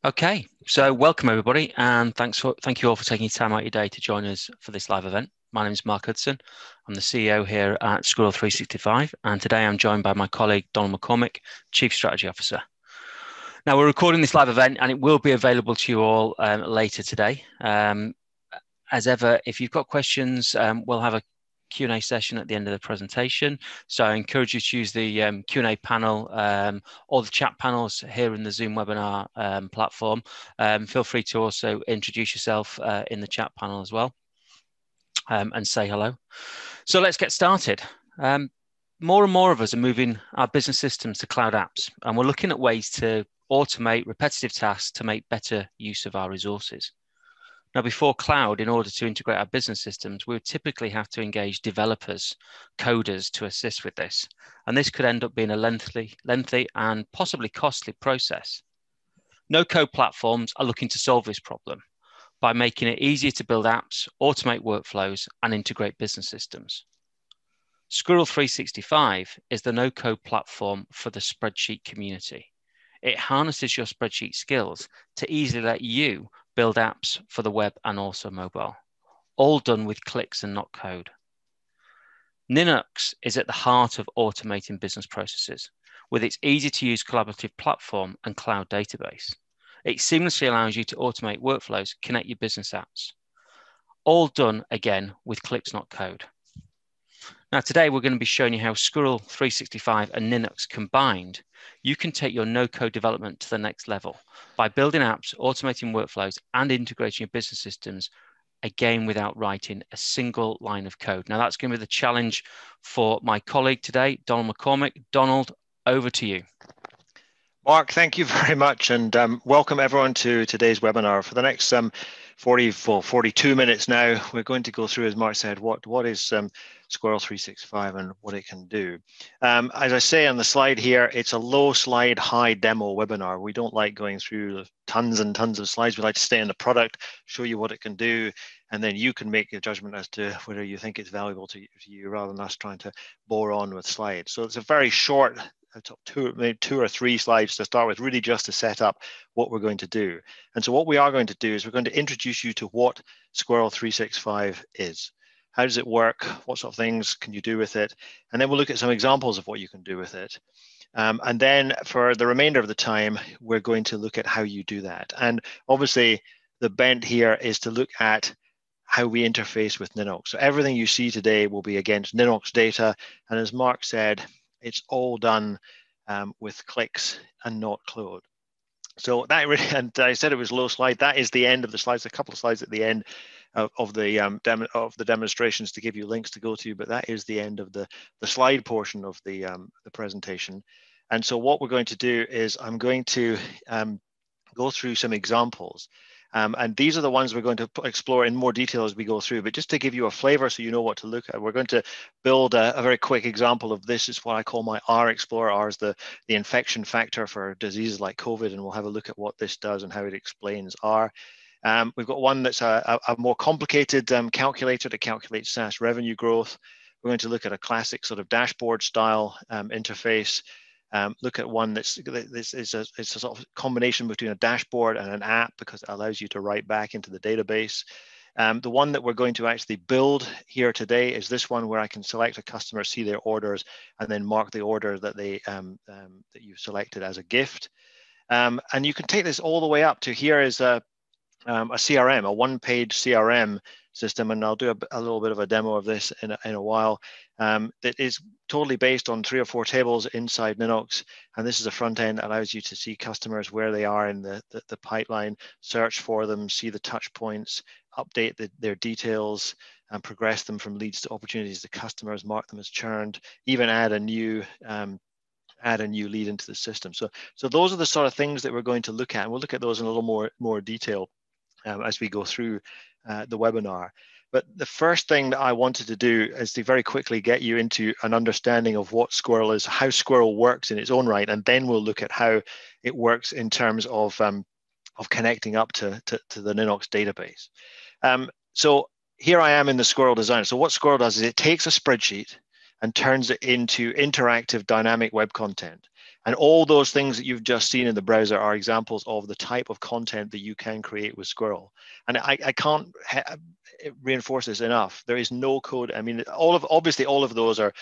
Okay, so welcome everybody, and thank you all for taking time out of your day to join us for this live event. My name is Mark Hudson. I'm the CEO here at Squirrel365, and today I'm joined by my colleague Donald McCormick, Chief Strategy Officer. Now we're recording this live event, and it will be available to you all later today. As ever, if you've got questions, we'll have a Q&A session at the end of the presentation. So I encourage you to use the Q&A panel or the chat panels here in the Zoom webinar platform. Feel free to also introduce yourself in the chat panel as well and say hello. So let's get started. More and more of us are moving our business systems to cloud apps, and we're looking at ways to automate repetitive tasks to make better use of our resources. Now, before cloud, in order to integrate our business systems, we would typically have to engage developers, coders to assist with this. And this could end up being a lengthy and possibly costly process. No-code platforms are looking to solve this problem by making it easier to build apps, automate workflows, and integrate business systems. Squirrel365 is the no-code platform for the spreadsheet community. It harnesses your spreadsheet skills to easily let you build apps for the web and also mobile, all done with clicks and not code. Ninox is at the heart of automating business processes with its easy-to-use collaborative platform and cloud database. It seamlessly allows you to automate workflows, connect your business apps, all done again with clicks, not code. Now, today we're going to be showing you how Squirrel365 and Ninox combined, you can take your no-code development to the next level by building apps, automating workflows, and integrating your business systems, again, without writing a single line of code. Now, that's going to be the challenge for my colleague today, Donald McCormick. Donald, over to you. Mark, thank you very much, and welcome everyone to today's webinar. For the next 42 minutes now, we're going to go through, as Mark said, what is Squirrel365 and what it can do. As I say on the slide here, it's a low slide, high demo webinar. We don't like going through tons and tons of slides. We like to stay in the product, show you what it can do, and then you can make a judgment as to whether you think it's valuable to you rather than us trying to bore on with slides. So it's a very short, maybe two or three slides to start with, really just to set up what we're going to do. And so what we are going to do is we're going to introduce you to what Squirrel365 is. How does it work? What sort of things can you do with it? And then we'll look at some examples of what you can do with it. And then for the remainder of the time, we're going to look at how you do that. And obviously, the bent here is to look at how we interface with Ninox. So everything you see today will be against Ninox data. And as Mark said, it's all done with clicks and not code. So that really, and I said it was low slide. That is the end of the slides. A couple of slides at the end of the demonstrations to give you links to go to, but that is the end of the slide portion of the presentation. And so what we're going to do is I'm going to go through some examples. And these are the ones we're going to explore in more detail as we go through. But just to give you a flavor so you know what to look at, we're going to build a very quick example of this. Is what I call my R Explorer. R is the infection factor for diseases like COVID, and we'll have a look at what this does and how it explains R. We've got one that's a more complicated calculator to calculate SaaS revenue growth. We're going to look at a classic sort of dashboard style interface. Look at one this is a sort of combination between a dashboard and an app because it allows you to write back into the database. The one that we're going to actually build here today is this one where I can select a customer, see their orders, and then mark the order that they that you've selected as a gift. And you can take this all the way up to here is a CRM, a one-page CRM system, and I'll do a little bit of a demo of this in a while. That is totally based on 3 or 4 tables inside Ninox, and this is a front end that allows you to see customers where they are in the pipeline, search for them, see the touch points, update their details, and progress them from leads to opportunities to customers, mark them as churned, even add a new lead into the system. So those are the sort of things that we're going to look at, and we'll look at those in a little more detail as we go through the webinar. But the first thing that I wanted to do is to very quickly get you into an understanding of what Squirrel is, how Squirrel works in its own right, and then we'll look at how it works in terms of connecting up to the Ninox database. So here I am in the Squirrel Design. So what Squirrel does is it takes a spreadsheet and turns it into interactive dynamic web content. And all those things that you've just seen in the browser are examples of the type of content that you can create with Squirrel. And I can't reinforce this enough. There is no code. I mean, obviously all of those are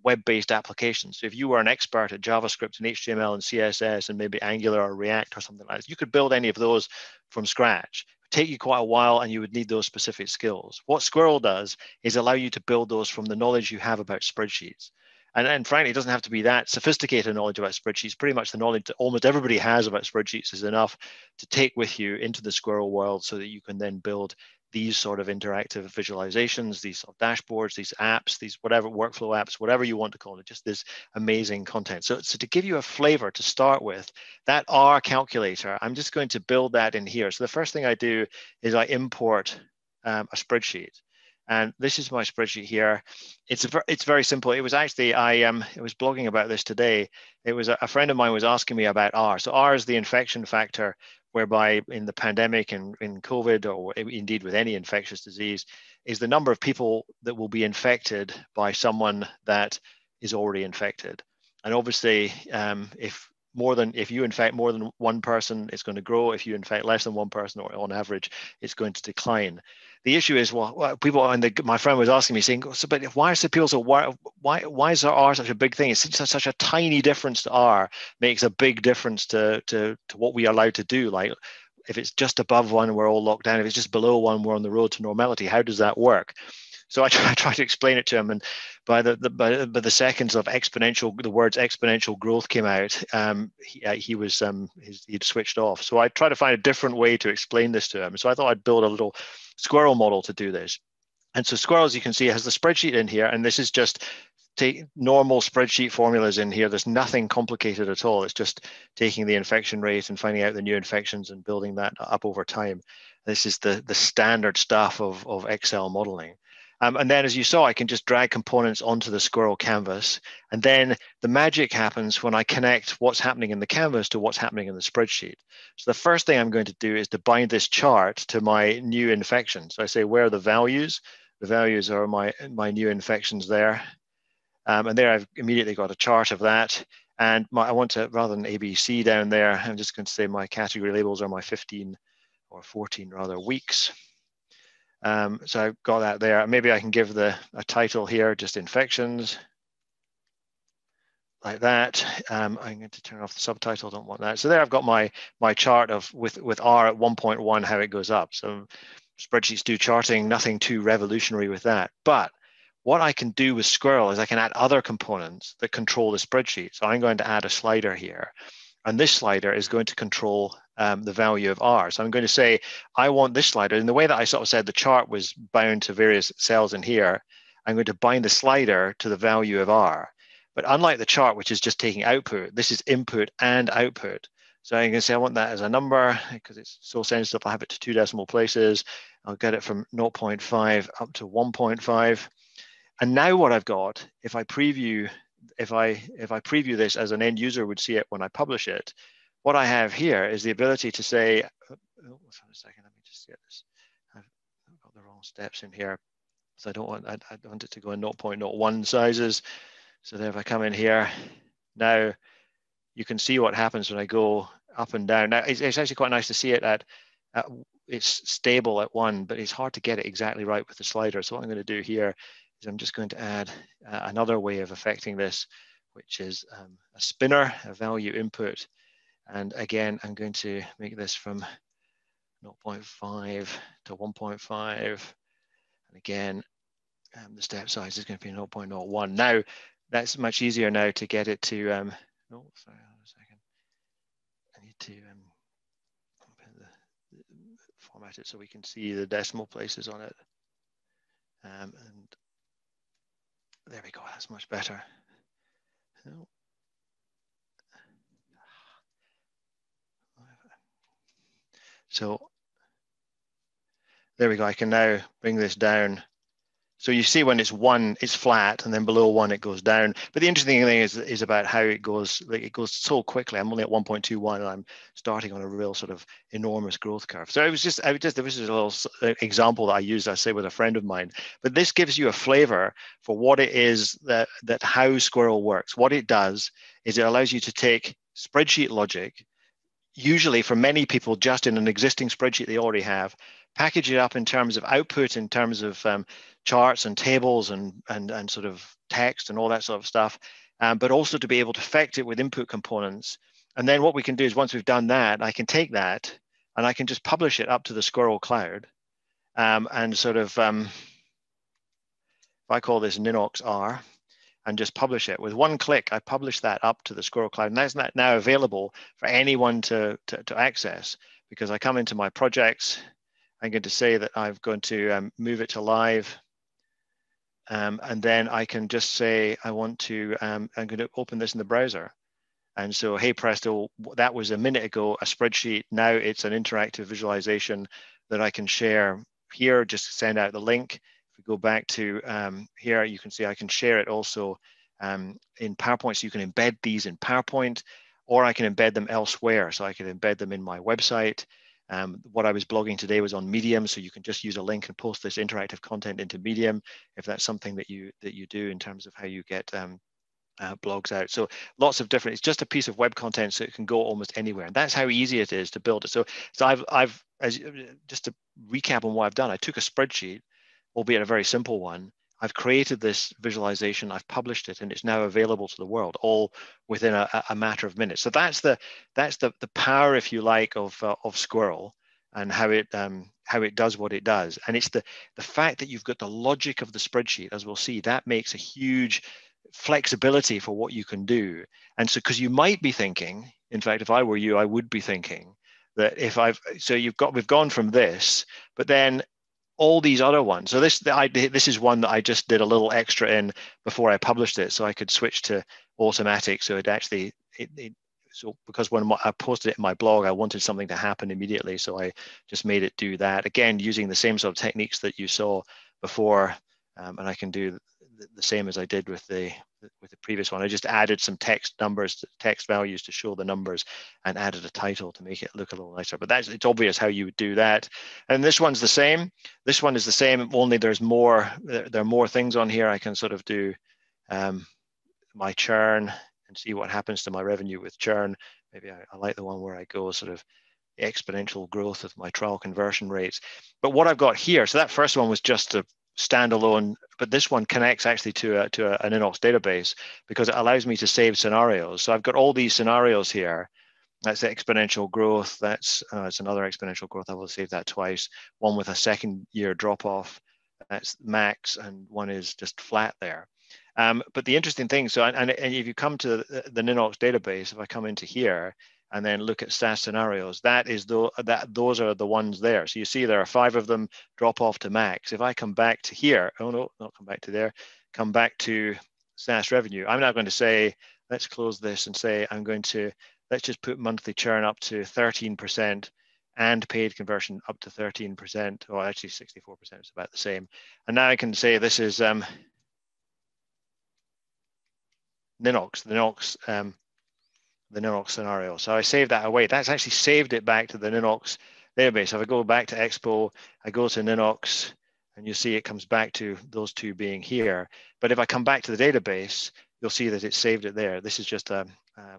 web-based applications. So if you were an expert at JavaScript and HTML and CSS and maybe Angular or React or something like that, you could build any of those from scratch. It would take you quite a while and you would need those specific skills. What Squirrel does is allow you to build those from the knowledge you have about spreadsheets. And frankly, it doesn't have to be that sophisticated knowledge about spreadsheets. Pretty much the knowledge that almost everybody has about spreadsheets is enough to take with you into the Squirrel world so that you can then build these sort of interactive visualizations, these sort of dashboards, these apps, these whatever workflow apps, whatever you want to call it, just this amazing content. So to give you a flavor to start with, that R calculator, I'm just going to build that in here. So the first thing I do is I import a spreadsheet. And this is my spreadsheet here. It's very simple. It was actually, I was blogging about this today. It was a friend of mine was asking me about R. So R is the infection factor, whereby in the pandemic and in COVID, or indeed with any infectious disease, is the number of people that will be infected by someone that is already infected. And obviously, if you infect more than one person, it's going to grow. If you infect less than one person, or on average, it's going to decline. The issue is, well, people, and my friend was asking me, saying, so, but why is the people so, why is R such a big thing? It's such a tiny difference to R makes a big difference to what we are allowed to do. Like, if it's just above one, we're all locked down. If it's just below one, we're on the road to normality. How does that work? So I try to explain it to him, and by the seconds of the words exponential growth came out, he'd switched off. So I tried to find a different way to explain this to him. So I thought I'd build a little Squirrel model to do this. And so Squirrel, as you can see, has the spreadsheet in here, and this is just take normal spreadsheet formulas in here. There's nothing complicated at all. It's just taking the infection rate and finding out the new infections and building that up over time. This is the standard stuff of Excel modeling. And then, as you saw, I can just drag components onto the Squirrel canvas. And then the magic happens when I connect what's happening in the canvas to what's happening in the spreadsheet. So the first thing I'm going to do is to bind this chart to my new infection. So I say, where are the values? The values are my new infections there. And there I've immediately got a chart of that. And I want to, rather than ABC down there, I'm just going to say my category labels are my 15 or 14 rather weeks. So I've got that there. Maybe I can give a title here, just infections, like that. I'm going to turn off the subtitle, don't want that. So there I've got my chart of with R at 1.1, how it goes up. So spreadsheets do charting, nothing too revolutionary with that. But what I can do with Squirrel is I can add other components that control the spreadsheet. So I'm going to add a slider here. And this slider is going to control the value of R. So I'm going to say, I want this slider. In the way that I sort of said the chart was bound to various cells in here, I'm going to bind the slider to the value of R. But unlike the chart, which is just taking output, this is input and output. So I'm going to say I want that as a number because it's so sensitive. I'll have it to 2 decimal places. I'll get it from 0.5 up to 1.5. And now what I've got, if I preview this as an end user would see it when I publish it, what I have here is the ability to say, oh, hold on a second, let me just get this. I've got the wrong steps in here. So I want it to go in 0.01 sizes. So there, if I come in here, now you can see what happens when I go up and down. Now it's actually quite nice to see it at it's stable at 1, but it's hard to get it exactly right with the slider. So what I'm going to do here is I'm just going to add another way of affecting this, which is a spinner, a value input. And again, I'm going to make this from 0.5 to 1.5. And again, the step size is going to be 0.01. Now, that's much easier now to get it to, oh, sorry, hold on a second. I need to format it so we can see the decimal places on it. And there we go, that's much better. So there we go, I can now bring this down So you see when it's 1, it's flat, and then below 1, it goes down. But the interesting thing is about how it goes. Like, it goes so quickly. I'm only at 1.21, and I'm starting on a real sort of enormous growth curve. So this is a little example that I used, I say, with a friend of mine. But this gives you a flavor for what it is that how Squirrel works. What it does is it allows you to take spreadsheet logic, usually for many people just in an existing spreadsheet they already have, package it up in terms of output, in terms of charts and tables and sort of text and all that sort of stuff, but also to be able to affect it with input components. And then what we can do is, once we've done that, I can take that and I can just publish it up to the Squirrel cloud, and sort of, if I call this Ninox R, and just publish it. With one click, I publish that up to the Squirrel Cloud, and that's now available for anyone to access, because I come into my projects, I'm going to say that I'm going to move it to live, and then I can just say I want to, I'm going to open this in the browser. And so, hey presto, that was a minute ago, a spreadsheet. Now it's an interactive visualization that I can share here. Just send out the link. If we go back to here, you can see I can share it also in PowerPoint. So you can embed these in PowerPoint, or I can embed them elsewhere. So I can embed them in my website. What I was blogging today was on Medium, so you can just use a link and post this interactive content into Medium if that's something that you do in terms of how you get blogs out. So lots of different, it's just a piece of web content, so it can go almost anywhere. And that's how easy it is to build it. So I've just to recap on what I've done, I took a spreadsheet, albeit a very simple one. I've created this visualization, I've published it, and it's now available to the world, all within a matter of minutes. So that's the power, if you like, of Squirrel, and how it does what it does. And it's the fact that you've got the logic of the spreadsheet, as we'll see, that makes a huge flexibility for what you can do. And so, because you might be thinking, in fact, if I were you, I would be thinking that we've gone from this, but then all these other ones. So this is one that I just did a little extra in before I published it, so I could switch to automatic. So so because when I posted it in my blog, I wanted something to happen immediately, so I just made it do that. Again, using the same sort of techniques that you saw before, and I can do the same as I did with the previous one. I just added some text values to show the numbers, and added a title to make it look a little nicer. But it's obvious how you would do that. And this one's the same. This one is the same, only there are more things on here. I can sort of do my churn and see what happens to my revenue with churn. Maybe I like the one where I go sort of exponential growth of my trial conversion rates. But what I've got here, so that first one was just a standalone, but this one connects actually to an Ninox database, because it allows me to save scenarios. So I've got all these scenarios here. That's exponential growth. That's it's another exponential growth. I will save that twice. One with a second year drop off. That's max, and one is just flat there. But the interesting thing, so and if you come to the Ninox database, if I come into here and then look at SAS scenarios, those are the ones there. So you see there are 5 of them, drop off to max. If I come back to here, oh no, not come back to there, come back to SAS revenue, I'm now going to say, let's close this and say, let's just put monthly churn up to 13% and paid conversion up to 13%, or actually 64% is about the same. And now I can say this is Ninox, the Ninox scenario. So I saved that away. That's actually saved it back to the Ninox database. So if I go back to Expo, I go to Ninox, and you see it comes back to those two being here. But if I come back to the database, you'll see that it saved it there. This is just a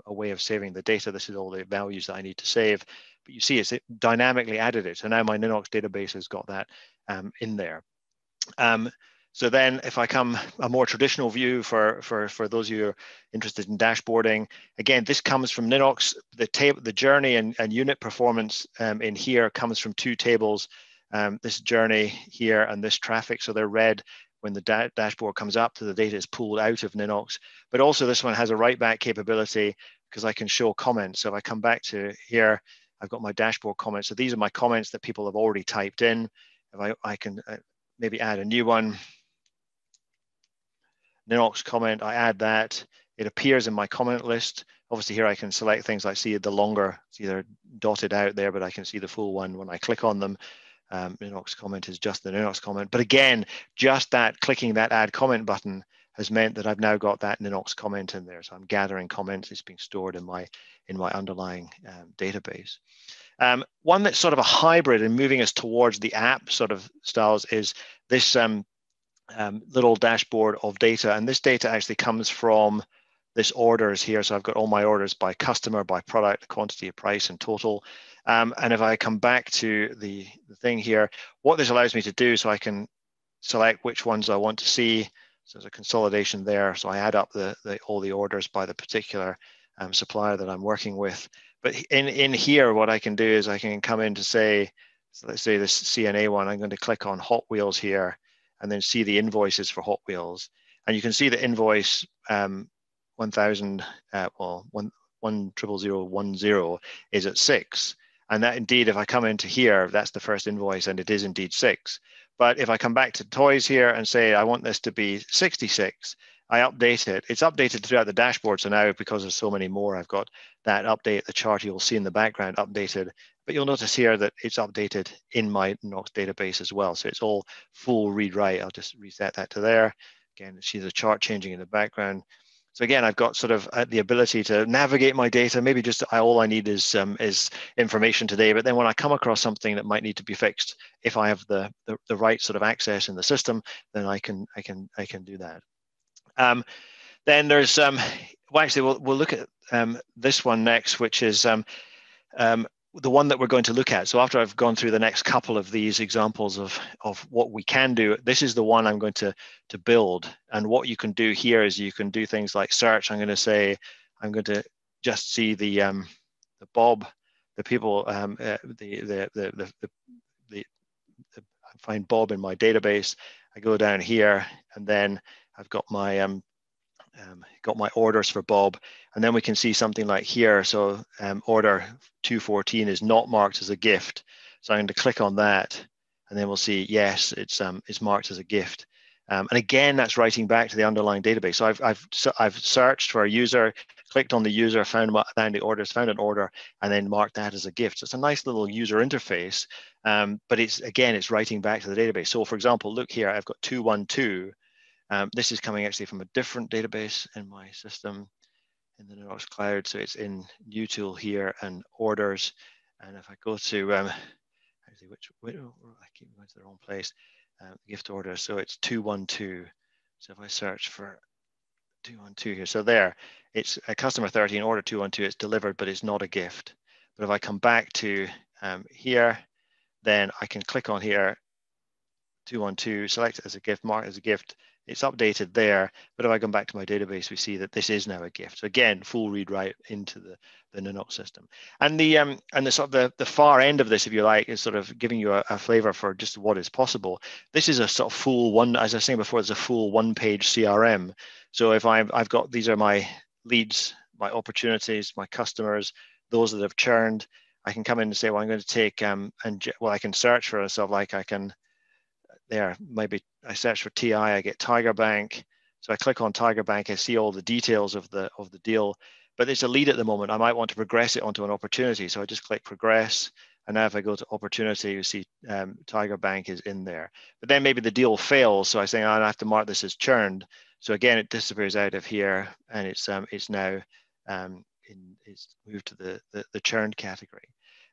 way of saving the data. This is all the values that I need to save. But you see, it dynamically added it. So now my Ninox database has got that in there. So then if I come a more traditional view for those of you who are interested in dashboarding, again, this comes from Ninox. The journey and unit performance in here comes from 2 tables, this journey here and this traffic. So they're red when the dashboard comes up, to the data is pulled out of Ninox. But also this one has a write back capability, because I can show comments. So if I come back to here, I've got my dashboard comments. So these are my comments that people have already typed in. If I can maybe add a new one, Ninox comment, I add that, it appears in my comment list. Obviously here I can select things like, see the longer, it's either dotted out there, but I can see the full one when I click on them. Ninox comment is just the Ninox comment. But again, just that clicking that add comment button has meant that I've now got that Ninox comment in there. So I'm gathering comments. It's being stored in my underlying database. One that's sort of a hybrid and moving us towards the app sort of styles is this little dashboard of data. And this data actually comes from this orders here. So I've got all my orders by customer, by product, quantity, price, and total. And if I come back to the thing here, what this allows me to do, so I can select which ones I want to see. So there's a consolidation there. So I add up all the orders by the particular supplier that I'm working with. But in here, what I can do is I can come in to say, so let's say this CNA one, I'm going to click on Hot Wheels here and then see the invoices for Hot Wheels. And you can see the invoice 1000, well, 10010 is at 6. And that indeed, if I come into here, that's the first invoice and it is indeed 6. But if I come back to toys here and say, I want this to be 66, I update it. It's updated throughout the dashboard. So now, because there's so many more, I've got that update, the chart you'll see in the background updated. But you'll notice here that it's updated in my Ninox database as well. So it's all full read write. I'll just reset that to there. Again, see the chart changing in the background. So again, I've got sort of the ability to navigate my data. Maybe just all I need is information today. But then when I come across something that might need to be fixed, if I have the right sort of access in the system, then I can do that. Then there's well, actually we'll look at this one next, which is the one that we're going to look at. So after I've gone through the next couple of these examples of what we can do, this is the one I'm going to build. And what you can do here is you can do things like search. I'm going to say, I'm going to just see the Bob, the people, I find Bob in my database. I go down here and then I've got my orders for Bob, and then we can see something like here. So order 214 is not marked as a gift. So I'm going to click on that, and then we'll see, yes, it's marked as a gift. And again, that's writing back to the underlying database. So I've searched for a user, clicked on the user, found the orders, found an order, and then marked that as a gift. So it's a nice little user interface, but it's writing back to the database. So for example, look here, I've got 212. This is coming actually from a different database in my system in the Ninox cloud. So it's in new tool here and orders. And if I go to, actually, I keep going to the wrong place, gift order. So it's 212. So if I search for 212 here, so there, it's a customer 13, order 212, it's delivered, but it's not a gift. But if I come back to here, then I can click on here, 212, select it as a gift, mark it as a gift. It's updated there, but if I come back to my database, we see that this is now a gift. So again, full read write into the Ninox system. And the sort of the far end of this, if you like, is sort of giving you a flavor for just what is possible. This is a sort of full one, as I was saying before, it's a full one-page CRM. So if I've got, these are my leads, my opportunities, my customers, those that have churned, I can come in and say, well, I'm going to take, I can search for myself, like I can, there, maybe I search for TI, I get Tiger Bank. So I click on Tiger Bank, I see all the details of the deal, but it's a lead at the moment. I might want to progress it onto an opportunity. So I just click progress. And now if I go to opportunity, you see Tiger Bank is in there. But then maybe the deal fails. So I say, I have to mark this as churned. So again, it disappears out of here and it's now it's moved to the churned category.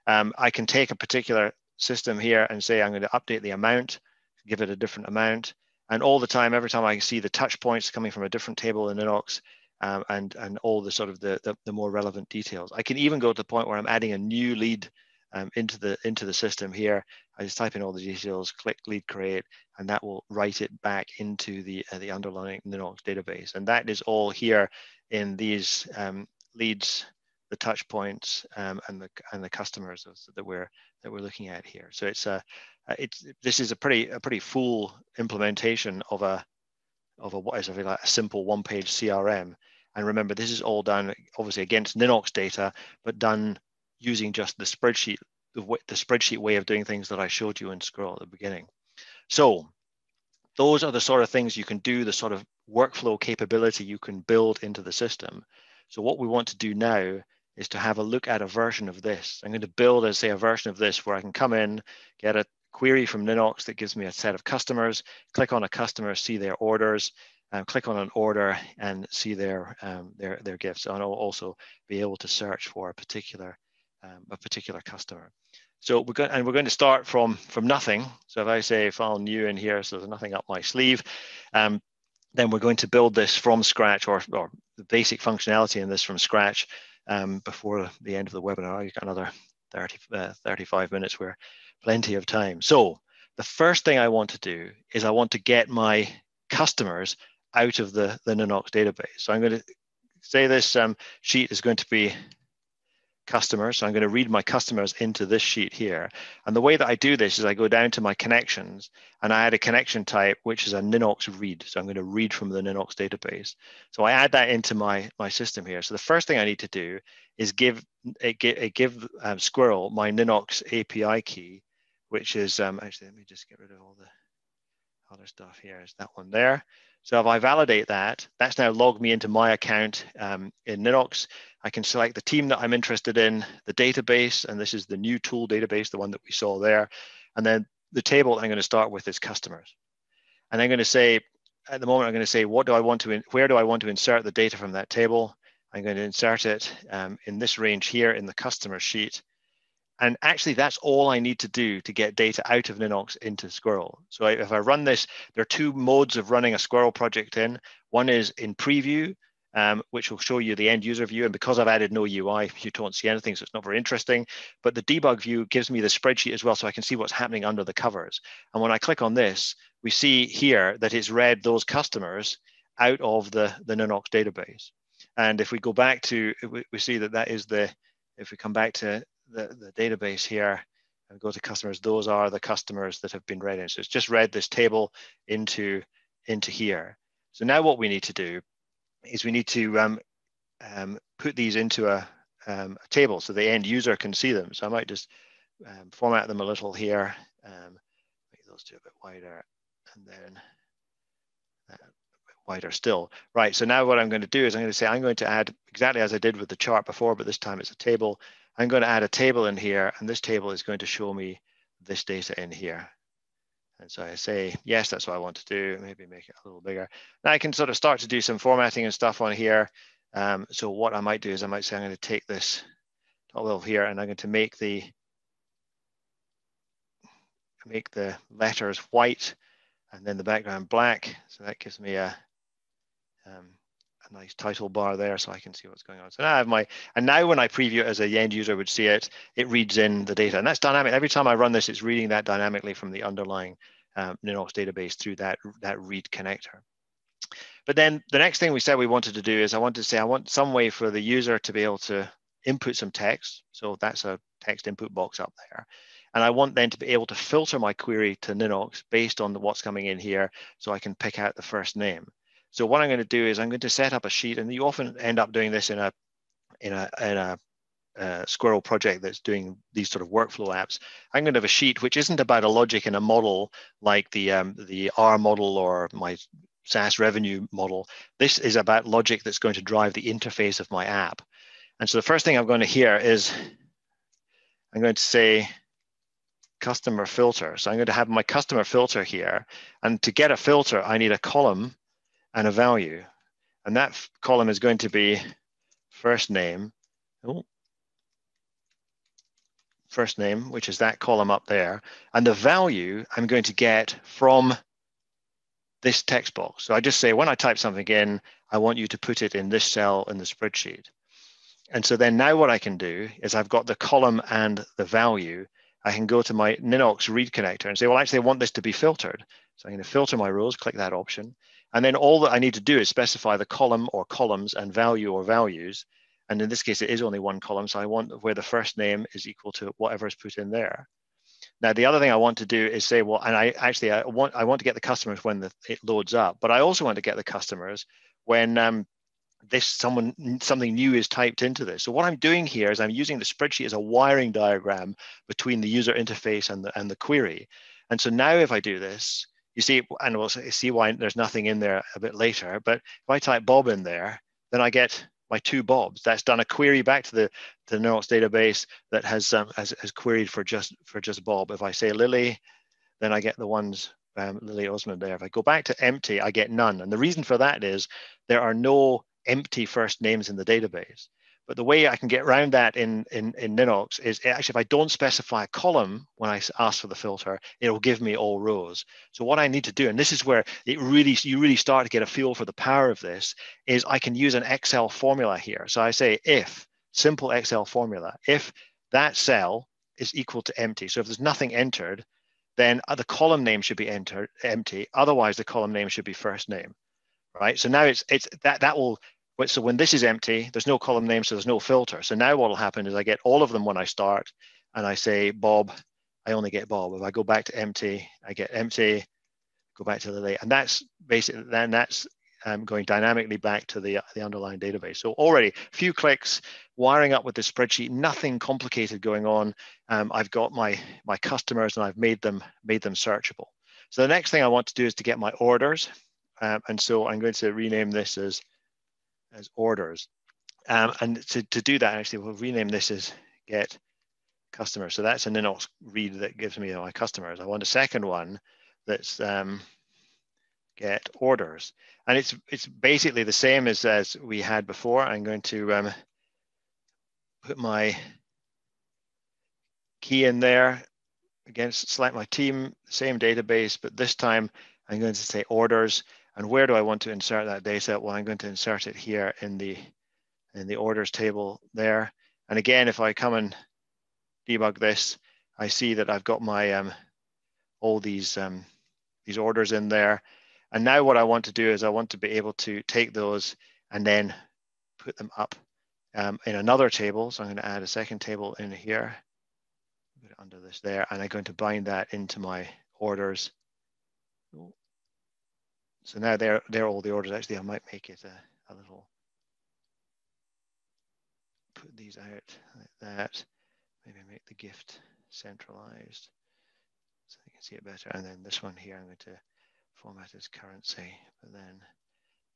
I can take a particular system here and say, I'm going to update the amount, give it a different amount. And all the time, every time I see the touch points coming from a different table in Ninox and all the sort of the more relevant details. I can even go to the point where I'm adding a new lead into the system here. I just type in all the details, click lead create, and that will write it back into the underlying Ninox database. And that is all here in these leads, the touch points, and the customers that we're looking at here. So this is a pretty full implementation of what is a simple one-page CRM. And remember, this is all done obviously against Ninox data, but done using just the spreadsheet way of doing things that I showed you in Squirrel at the beginning. So those are the sort of things you can do, the sort of workflow capability you can build into the system. So what we want to do now is to have a look at a version of this. I'm going to build, as say, a version of this where I can come in, get a query from Ninox that gives me a set of customers. Click on a customer, see their orders, click on an order and see their gifts. And I'll also be able to search for a particular customer. So we're going to start from nothing. So if I say file new in here, so there's nothing up my sleeve, then we're going to build this from scratch, or the basic functionality in this from scratch before the end of the webinar. You've got another 35 minutes, where plenty of time. So the first thing I want to do is I want to get my customers out of the Ninox database. So I'm going to say this sheet is going to be customers. So I'm going to read my customers into this sheet here. And the way that I do this is I go down to my connections and I add a connection type, which is a Ninox read. So I'm going to read from the Ninox database. So I add that into my system here. So the first thing I need to do is give Squirrel my Ninox API key, which is, actually, let me just get rid of all the other stuff here. Is that one there? So if I validate that, that's now logged me into my account in Ninox. I can select the team that I'm interested in, the database, and this is the new tool database, the one that we saw there. And then the table I'm going to start with is customers. And I'm going to say, at the moment, I'm going to say, where do I want to insert the data from that table? I'm going to insert it in this range here in the customer sheet. And actually, that's all I need to do to get data out of Ninox into Squirrel. So if I run this, there are two modes of running a Squirrel project in. One is in preview, which will show you the end user view. And because I've added no UI, you don't see anything, so it's not very interesting. But the debug view gives me the spreadsheet as well, so I can see what's happening under the covers. And when I click on this, we see here that it's read those customers out of the Ninox database. And if we go back to, we see that is if we come back to the database here and go to customers, those are the customers that have been read in. So it's just read this table into here. So now what we need to do is we need to put these into a table so the end user can see them. So I might just format them a little here, make those two a bit wider, and then a bit wider still. Right, so now what I'm going to do is I'm going to say I'm going to add exactly as I did with the chart before, but this time it's a table. I'm going to add a table in here, and this table is going to show me this data in here. And so I say, yes, that's what I want to do. Maybe make it a little bigger. Now I can sort of start to do some formatting and stuff on here. So what I might do is I might say I'm going to take this top level here, and I'm going to make the letters white and then the background black. So that gives me a nice title bar there, so I can see what's going on. So now I have and now when I preview it as a end user would see it, it reads in the data, and that's dynamic. Every time I run this, it's reading that dynamically from the underlying Ninox database through that read connector. But then the next thing we said we wanted to do is I want some way for the user to be able to input some text. So that's a text input box up there. And I want then to be able to filter my query to Ninox based on what's coming in here, so I can pick out the first name. So what I'm going to do is I'm going to set up a sheet, and you often end up doing this in a Squirrel project that's doing these sort of workflow apps. I'm going to have a sheet which isn't about a logic in a model like the R model or my SaaS revenue model. This is about logic that's going to drive the interface of my app. And so the first thing I'm going to hear is I'm going to say customer filter. So I'm going to have my customer filter here, and to get a filter, I need a column and a value, and that column is going to be first name, which is that column up there, and the value I'm going to get from this text box. So I just say, when I type something in, I want you to put it in this cell in the spreadsheet. And so then now what I can do is I've got the column and the value. I can go to my Ninox read connector and say, well, actually I want this to be filtered. So I'm going to filter my rows, click that option. And then all that I need to do is specify the column or columns and value or values. And in this case, it is only one column. So I want where the first name is equal to whatever is put in there. Now, the other thing I want to do is say, well, and I want to get the customers when it loads up, but I also want to get the customers when something new is typed into this. So what I'm doing here is I'm using the spreadsheet as a wiring diagram between the user interface and the query. And so now if I do this, you see, and we'll see why there's nothing in there a bit later, but if I type Bob in there, then I get my two Bobs. That's done a query back to the Ninox database that has queried for just Bob. If I say Lily, then I get the ones Lily Osmond there. If I go back to empty, I get none. And the reason for that is there are no empty first names in the database. But the way I can get around that in Ninox is actually if I don't specify a column when I ask for the filter, it'll give me all rows. So what I need to do, and this is where you really start to get a feel for the power of this, is I can use an Excel formula here. So I say if, simple Excel formula, if that cell is equal to empty. So if there's nothing entered, then the column name should be empty. Otherwise, the column name should be first name, right? So now it's that will. So when this is empty, there's no column name, so there's no filter. So now what will happen is I get all of them when I start, and I say Bob, I only get Bob. If I go back to empty, I get empty, go back to Lily, and that's basically, then that's going dynamically back to the underlying database. So already a few clicks, wiring up with the spreadsheet, nothing complicated going on. I've got my customers and I've made them searchable. So the next thing I want to do is to get my orders. And so I'm going to rename this as orders. And to do that, actually, we'll rename this as get customers. So that's a Ninox read that gives me my customers. I want a second one that's get orders. And it's basically the same as we had before. I'm going to put my key in there. Again, select my team, same database, but this time I'm going to say orders. And where do I want to insert that data? Well, I'm going to insert it here in the orders table there. And again, if I come and debug this, I see that I've got my all these orders in there. And now what I want to do is I want to be able to take those and then put them up in another table. So I'm going to add a second table in here, put it under this there, and I'm going to bind that into my orders. So now they're all the orders. Actually, I might make it a little, put these out like that. Maybe make the gift centralized so you can see it better. And then this one here, I'm going to format as currency, but then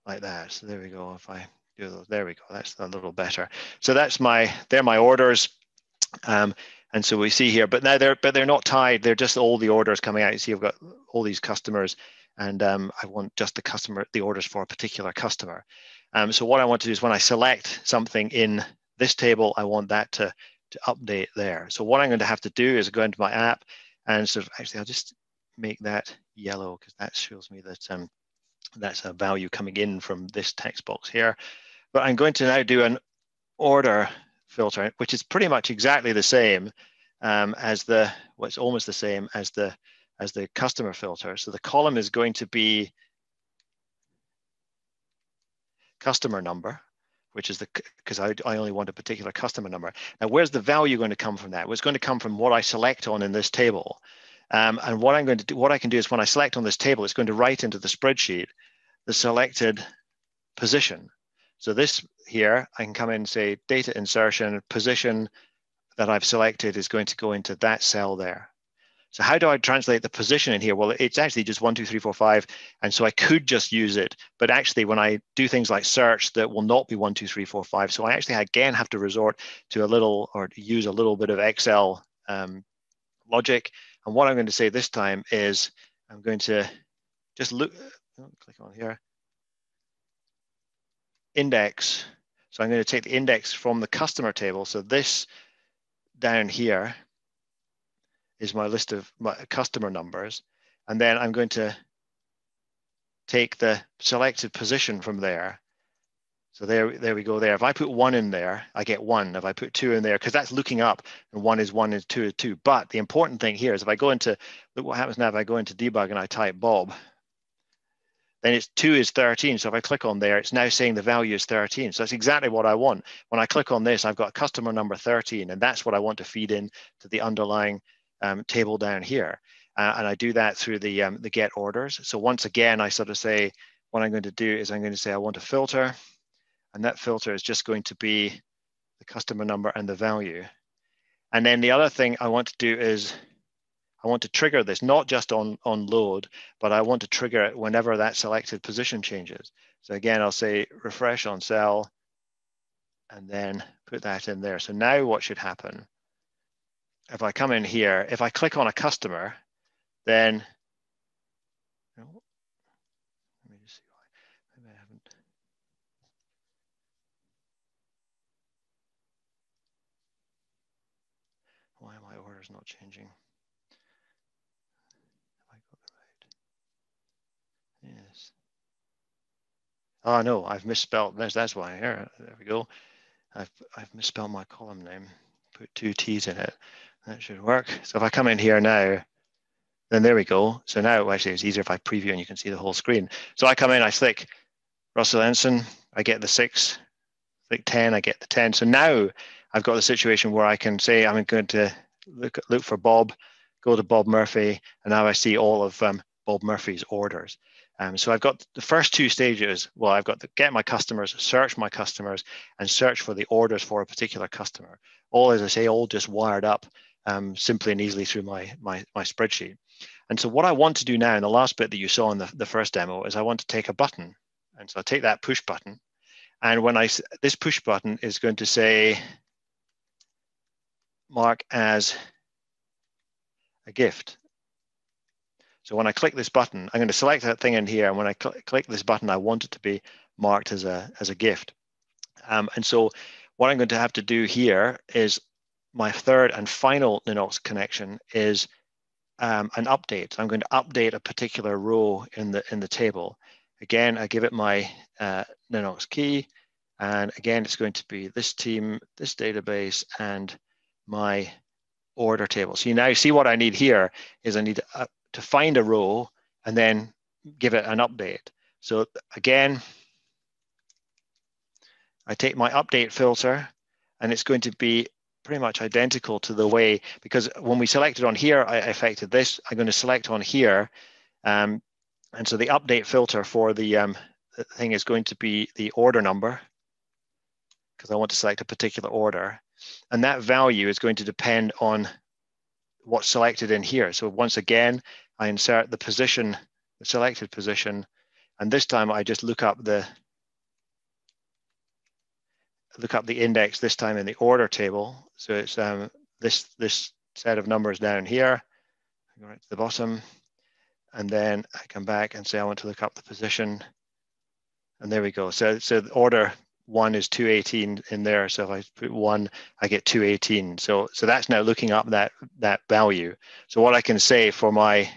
like that. So there we go. If I do those, there we go. That's a little better. So that's they're my orders. And so we see here, but now they're not tied. They're just all the orders coming out. You see, I've got all these customers, and I want just the orders for a particular customer. So what I want to do is when I select something in this table, I want that to update there. So what I'm going to have to do is go into my app and sort of, actually, I'll just make that yellow because that shows me that that's a value coming in from this text box here. But I'm going to now do an order filter, which is pretty much exactly the same as what's almost the same as the customer filter. So the column is going to be customer number, which is because I only want a particular customer number. Now, where's the value going to come from that? Well, it's going to come from what I select on in this table. And what I'm going to do, what I can do is when I select on this table, it's going to write into the spreadsheet the selected position. So this here, I can come in and say data insertion, position that I've selected is going to go into that cell there. So how do I translate the position in here? Well, it's actually just 1, 2, 3, 4, 5. And so I could just use it. But actually, when I do things like search, that will not be 1, 2, 3, 4, 5. So I actually, again, have to resort to use a little bit of Excel logic. And what I'm going to say this time is I'm going to just click on here, index. So I'm going to take the index from the customer table. So this down here is my list of my customer numbers. And then I'm going to take the selected position from there. So there we go there. If I put 1 in there, I get 1. If I put 2 in there, because that's looking up, and 1 is 1 and 2 is 2. But the important thing here is if I go into, look what happens now if I go into debug and I type Bob, then it's 2 is 13. So if I click on there, it's now saying the value is 13. So that's exactly what I want. When I click on this, I've got customer number 13, and that's what I want to feed in to the underlying table down here. And I do that through the get orders. So once again, I sort of say, what I'm going to do is I'm going to say I want a filter, and that filter is just going to be the customer number and the value. And then the other thing I want to do is I want to trigger this, not just on load, but I want to trigger it whenever that selected position changes. So again, I'll say refresh on cell, and then put that in there. So now what should happen? If I come in here, if I click on a customer, then, no, let me just see why, maybe I haven't. Why are my orders not changing? Have I got it right? Yes. Oh no, I've misspelled. That's why. Here, there we go. I've misspelled my column name. Put 2 T's in it. That should work. So if I come in here now, then there we go. So now actually it's easier if I preview and you can see the whole screen. So I come in, I click Russell Ensign, I get the 6. Click 10, I get the 10. So now I've got the situation where I can say I'm going to look for Bob, go to Bob Murphy, and now I see all of Bob Murphy's orders. So I've got the first 2 stages. Well, I've got to get my customers, search my customers, and search for the orders for a particular customer. All, as I say, all just wired up simply and easily through my spreadsheet. And so what I want to do now in the last bit that you saw in the first demo is I want to take a button. And so I take that push button. And when this push button is going to say mark as a gift. So when I click this button, I'm going to select that thing in here. And when I click this button, I want it to be marked as a gift. And so what I'm going to have to do here is my third and final Ninox connection is an update. I'm going to update a particular row in the table. Again, I give it my Ninox key. And again, it's going to be this team, this database, and my order table. So you now see what I need here is I need to find a row and then give it an update. So again, I take my update filter, and it's going to be pretty much identical to the way, because when we selected on here, I affected this. I'm going to select on here. And so the update filter for the thing is going to be the order number, because I want to select a particular order. And that value is going to depend on what's selected in here. So once again, I insert the position, the selected position, and this time I just look up the index, this time in the order table. So it's this set of numbers down here. I go right to the bottom, and then I come back and say I want to look up the position, and there we go. So the order 1 is 218 in there. So if I put 1, I get 218. So that's now looking up that value. So what I can say for my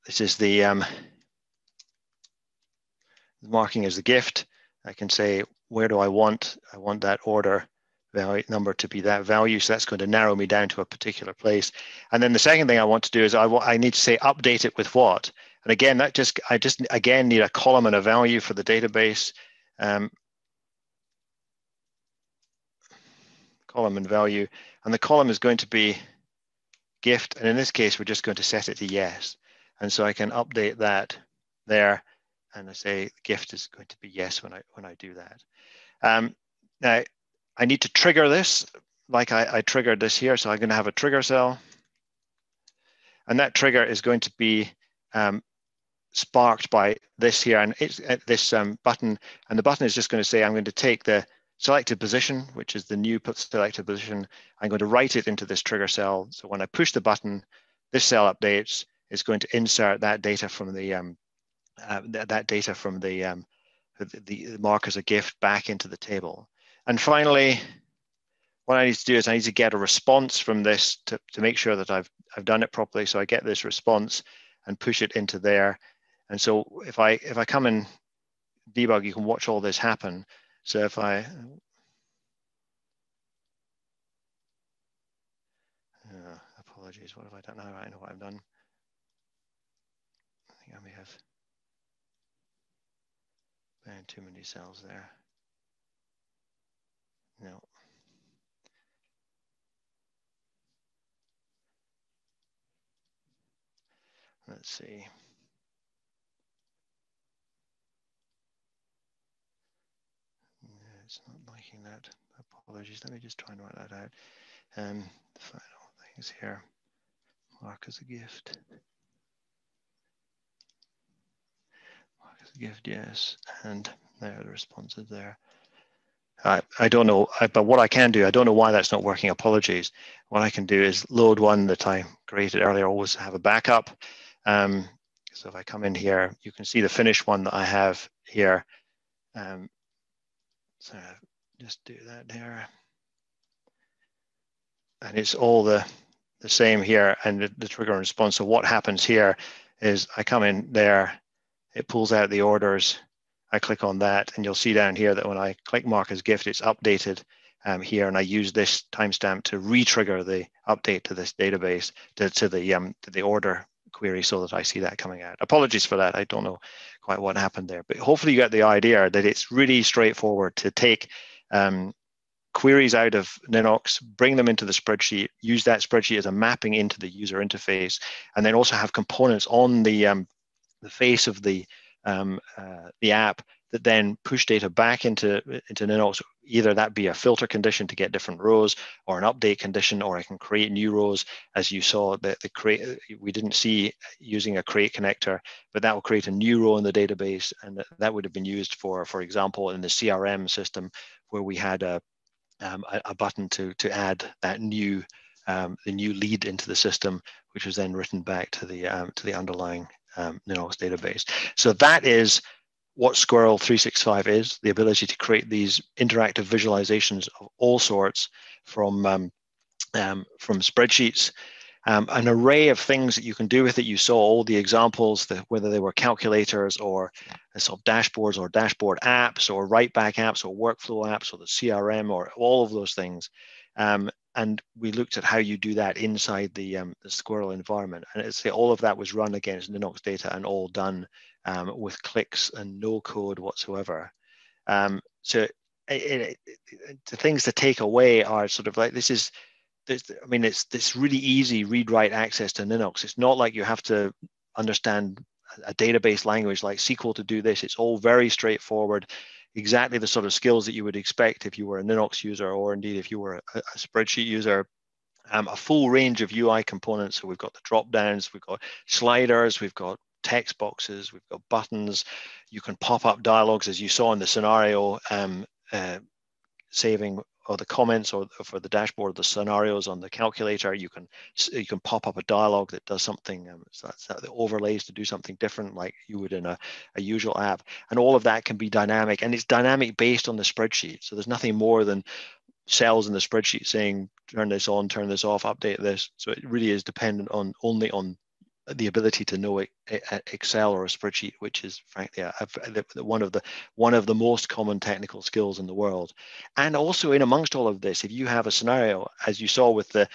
this is the marking as the gift. I can say, where do I want that order value number to be that value. So that's going to narrow me down to a particular place. And then the second thing I want to do is I need to say update it with what. And again, I just again need a column and a value for the database. Column and value, and the column is going to be gift, and in this case we're just going to set it to yes, and so I can update that there, and I say gift is going to be yes when I do that. Now I need to trigger this like I triggered this here, so I'm going to have a trigger cell, and that trigger is going to be sparked by this here, and it's this button, and the button is just going to say I'm going to take the selected position, which is the new selected position. I'm going to write it into this trigger cell. So when I push the button, this cell updates. It's going to insert that data from the the mark as a gift back into the table. And finally, what I need to do is I need to get a response from this to make sure that I've done it properly. So I get this response and push it into there. And so if I come in debug, you can watch all this happen. So if apologies, what have I done now? I know what I've done. I think I may have banned too many cells there. No. Let's see. It's not liking that. Apologies. Let me just try and write that out. The final things here. Mark as a gift. Mark as a gift, yes. And there, the response is there. I don't know, but what I can do, I don't know why that's not working. Apologies. What I can do is load one that I created earlier. Always have a backup. So if I come in here, you can see the finished one that I have here. So just do that there. And it's all the same here, and the trigger and response. So what happens here is I come in there, it pulls out the orders. I click on that, and you'll see down here that when I click mark as gift, it's updated here, and I use this timestamp to re-trigger the update to this database to the order query, so that I see that coming out. Apologies for that. I don't know quite what happened there, but hopefully you get the idea that it's really straightforward to take queries out of Ninox, bring them into the spreadsheet, use that spreadsheet as a mapping into the user interface, and then also have components on the face of the app that then push data back into Ninox. Either that be a filter condition to get different rows, or an update condition, or I can create new rows. As you saw, the create, we didn't see using a create connector, but that will create a new row in the database, and that would have been used for example, in the CRM system, where we had a button to add that new the new lead into the system, which was then written back to the underlying Ninox database. So that is what Squirrel365 is: the ability to create these interactive visualizations of all sorts from spreadsheets. An array of things that you can do with it. You saw all the examples, whether they were calculators or sort of dashboards or dashboard apps or write back apps or workflow apps or the CRM or all of those things. And we looked at how you do that inside the Squirrel environment. And it's all of that was run against Ninox data and all done with clicks and no code whatsoever. So the things to take away are sort of like, I mean, it's this really easy read-write access to Ninox. It's not like you have to understand a database language like SQL to do this. It's all very straightforward, exactly the sort of skills that you would expect if you were a Ninox user, or indeed if you were a spreadsheet user. A full range of UI components. So we've got the drop downs, we've got sliders, we've got text boxes, we've got buttons. You can pop up dialogues, as you saw in the scenario, saving or the comments, or for the dashboard, the scenarios on the calculator. You can pop up a dialogue that does something, so that's the overlays to do something different like you would in a usual app. And all of that can be dynamic, and it's dynamic based on the spreadsheet. So there's nothing more than cells in the spreadsheet saying turn this on, turn this off, update this. So it really is dependent only on the ability to know Excel or a spreadsheet, which is frankly one of the most common technical skills in the world. And also, in amongst all of this, if you have a scenario, as you saw with the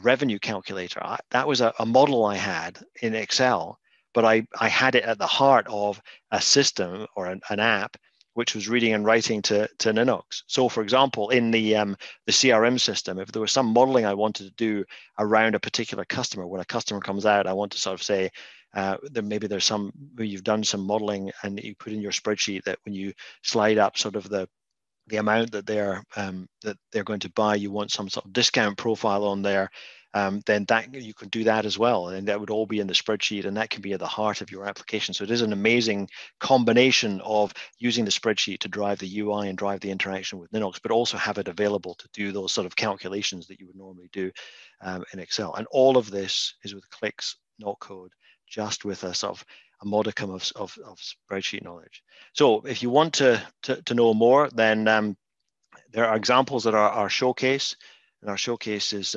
revenue calculator, that was a model I had in Excel, but I had it at the heart of a system or an app which was reading and writing to Ninox. So, for example, in the CRM system, if there was some modeling I wanted to do around a particular customer, when a customer comes out, I want to sort of say, maybe there's some where you've done some modeling and you put in your spreadsheet that when you slide up sort of the amount that they're going to buy, you want some sort of discount profile on there. Then that you can do that as well, and that would all be in the spreadsheet, and that can be at the heart of your application. So it is an amazing combination of using the spreadsheet to drive the UI and drive the interaction with Ninox, but also have it available to do those sort of calculations that you would normally do in Excel. And all of this is with clicks, not code, just with a sort of a modicum of spreadsheet knowledge. So if you want to know more, then there are examples that are our showcase, and our showcase is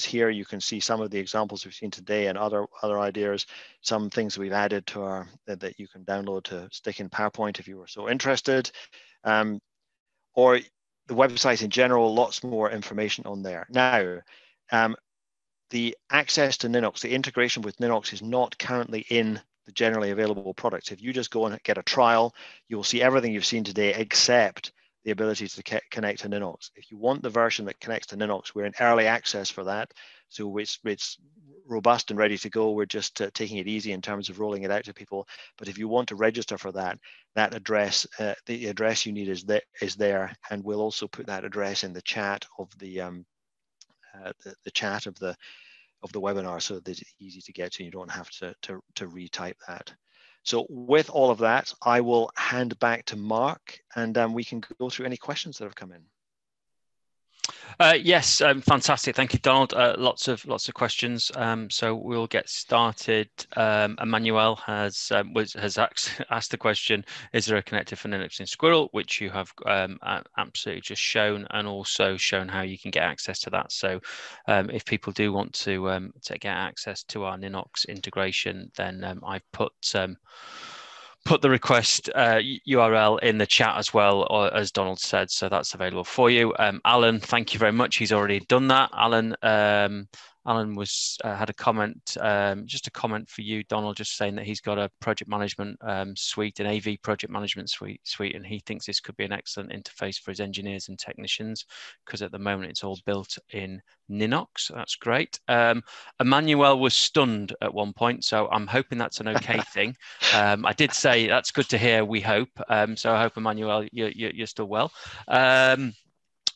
here. You can see some of the examples we've seen today and other ideas, some things we've added to our that you can download to stick in PowerPoint if you were so interested, or the website in general, lots more information on there. Now, the access to Ninox, the integration with Ninox is not currently in the generally available products. If you just go and get a trial, you'll see everything you've seen today except the ability to connect to Ninox. If you want the version that connects to Ninox, we're in early access for that. So it's robust and ready to go. We're just taking it easy in terms of rolling it out to people. But if you want to register for that address, the address you need is there. And we'll also put that address in the chat of the chat of the webinar, so that it's easy to get to. You don't have to retype that. So with all of that, I will hand back to Mark, and we can go through any questions that have come in. Yes, fantastic. Thank you, Donald. Lots of questions. So we'll get started. Emmanuel has asked the question: is there a connector for Linux in Squirrel? Which you have absolutely just shown, and also shown how you can get access to that. So if people do want to get access to our Ninox integration, then I've put the request URL in the chat as well, or as Donald said, so that's available for you. Alan, thank you very much. He's already done that. Alan was had a comment, just a comment for you, Donald, just saying that he's got a project management suite, an AV project management suite, and he thinks this could be an excellent interface for his engineers and technicians, because at the moment it's all built in Ninox. That's great. Emmanuel was stunned at one point, so I'm hoping that's an okay thing. I did say that's good to hear, we hope. So I hope, Emmanuel, you're still well.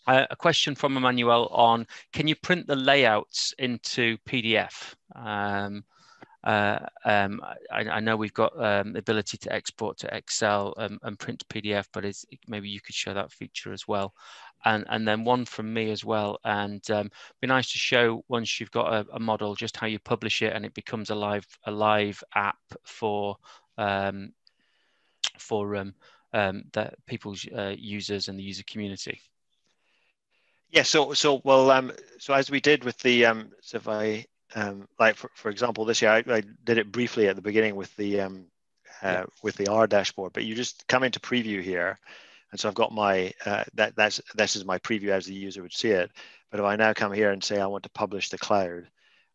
A question from Emmanuel on, can you print the layouts into PDF? I know we've got the ability to export to Excel and print to PDF, but maybe you could show that feature as well. And then one from me as well. And be nice to show, once you've got a model, just how you publish it and it becomes a live app for the people's users and the user community. Yeah. So as we did with the so if I like for example this year I did it briefly at the beginning with the with the R dashboard, but you just come into preview here, and so I've got my this is my preview as the user would see it. But if I now come here and say I want to publish the cloud,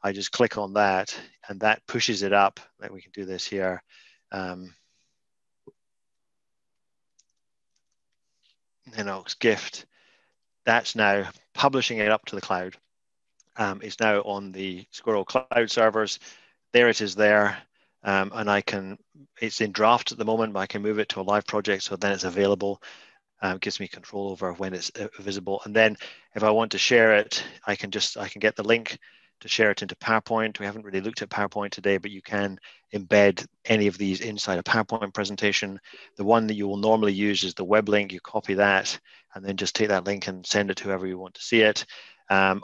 I just click on that, and that pushes it up. Like, we can do this here. Ninox gift. That's now publishing it up to the cloud. It's now on the Squirrel cloud servers. There it is there. And it's in draft at the moment, but I can move it to a live project, so then it's available. Gives me control over when it's visible. And then if I want to share it, I can get the link to share it into PowerPoint. We haven't really looked at PowerPoint today, but you can embed any of these inside a PowerPoint presentation. The one that you will normally use is the web link. You copy that and then just take that link and send it to whoever you want to see it.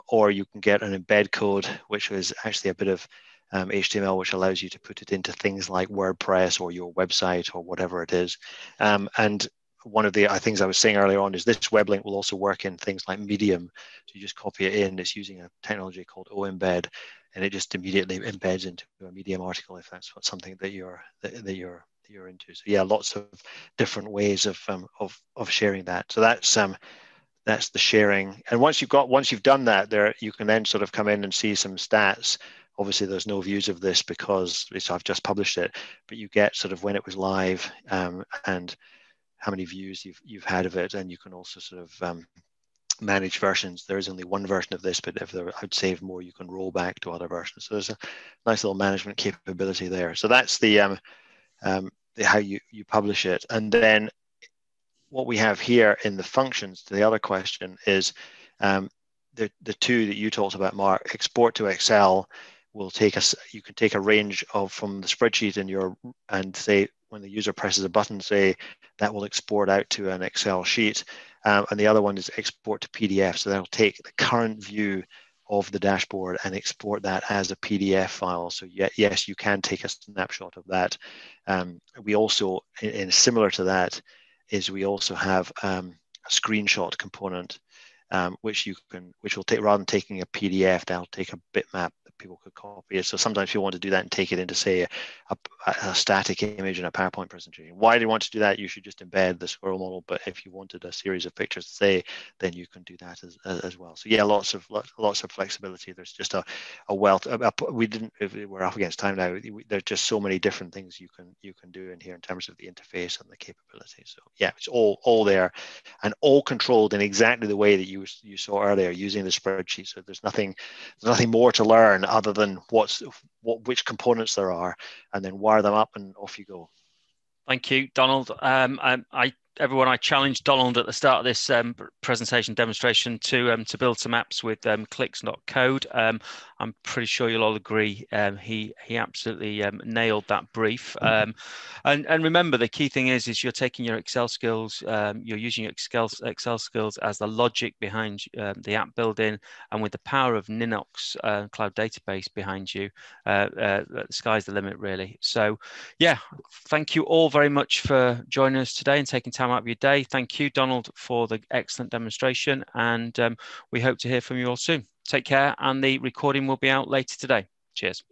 Or you can get an embed code, which is actually a bit of HTML, which allows you to put it into things like WordPress or your website or whatever it is. And one of the things I was saying earlier on is this web link will also work in things like Medium. So you just copy it in. It's using a technology called OEmbed, and it just immediately embeds into a Medium article if that's something that you're into. So yeah, lots of different ways of sharing that. So that's the sharing. And once you've done that, there you can then sort of come in and see some stats. Obviously, there's no views of this because I've just published it, but you get sort of when it was live and how many views you've had of it, and you can also sort of manage versions. There is only one version of this, but if I'd save more, you can roll back to other versions. So there's a nice little management capability there. So that's the how you publish it. And then what we have here in the functions to the other question is the two that you talked about, Mark. Export to Excel will take us. You can take a range from the spreadsheet and say, when the user presses a button, say that will export out to an Excel sheet. And the other one is export to PDF. So that'll take the current view of the dashboard and export that as a PDF file. So yes, you can take a snapshot of that. We also, similar to that, is we also have a screenshot component, which will take, rather than taking a PDF, that'll take a bitmap that people could copy it. So sometimes people want to do that and take it into, say, a static image in a PowerPoint presentation. Why do you want to do that? You should just embed the Squirrel model. But if you wanted a series of pictures to say, then you can do that as well. So yeah, lots of flexibility. There's just a wealth. We're up against time now. There's just so many different things you can do in here in terms of the interface and the capability. So yeah, it's all there, and all controlled in exactly the way that you saw earlier, using the spreadsheet. So there's nothing more to learn other than which components there are, and then wire them up and off you go. Thank you, Donald. I everyone, I challenged Donald at the start of this presentation demonstration to build some apps with clicks, not code. I'm pretty sure you'll all agree he absolutely nailed that brief. And remember, the key thing is you're taking your Excel skills, you're using your Excel skills as the logic behind the app building, and with the power of Ninox cloud database behind you, the sky's the limit, really. So, yeah, thank you all very much for joining us today and taking time out of your day. Thank you, Donald, for the excellent demonstration, and we hope to hear from you all soon. Take care, and the recording will be out later today. Cheers.